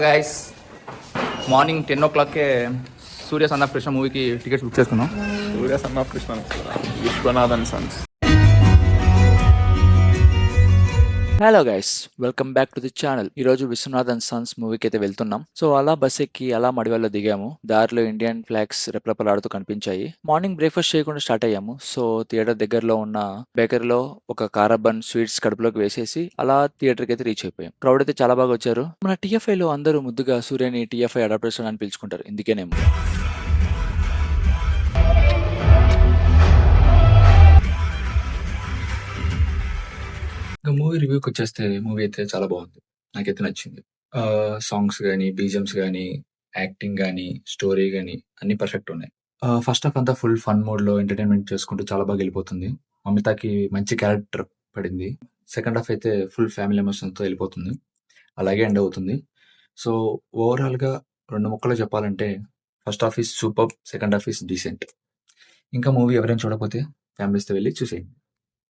Guys morning 10 o'clockకే Surya son of Krishna మూవీకి tickets book చేసుకున్నాం. Surya son of Krishna Viswanathan sons. Hello guys, welcome back to the channel. ఈ రోజు Vishwanath and Sons మూవీకి అయితే వెళ్తున్నాం. సో అలా బస్ ఎక్కి అలా మడివల్లో దిగాము. దారిలో ఇండియన్ ఫ్లాగ్స్ రెపరెపలాడుతూ కనిపించాయి. మార్నింగ్ బ్రేక్ఫాస్ట్ చేయకుండా స్టార్ట్ అయ్యాము. సో థియేటర్ దగ్గరలో ఉన్న బేకరీలో ఒక కారబన్ స్వీట్స్ కడుపులోకి వేసేసి అలా థియేటర్కి అయితే రీచ్ అయిపోయాం. క్రౌడ్ అయితే చాలా బాగా వచ్చారు. మన TFI లో అందరూ ముద్దుగా సూర్యని TFI అడాప్టర్స్ అని పిలుచుకుంటారు, ఇందుకేనేమో. ఇంకా మూవీ రివ్యూకి వచ్చేస్తే మూవీ అయితే చాలా బాగుంది, నాకైతే నచ్చింది. సాంగ్స్ కానీ, బీజిఎమ్స్ కానీ, యాక్టింగ్ కానీ, స్టోరీ కానీ అన్ని పర్ఫెక్ట్ ఉన్నాయి. ఫస్ట్ హాఫ్ అంతా ఫుల్ ఫన్ మోడ్లో ఎంటర్టైన్మెంట్ చేసుకుంటూ చాలా బాగా వెళ్ళిపోతుంది. మమితాకి మంచి క్యారెక్టర్ పడింది. సెకండ్ హాఫ్ అయితే ఫుల్ ఫ్యామిలీ ఎమోషన్తో వెళ్ళిపోతుంది, అలాగే ఎండ్ అవుతుంది. సో ఓవరాల్గా 2 ముక్కలు చెప్పాలంటే first half is super, second half is decent. ఇంకా మూవీ ఎవరైనా చూడకపోతే ఫ్యామిలీస్తో వెళ్ళి చూసేయండి.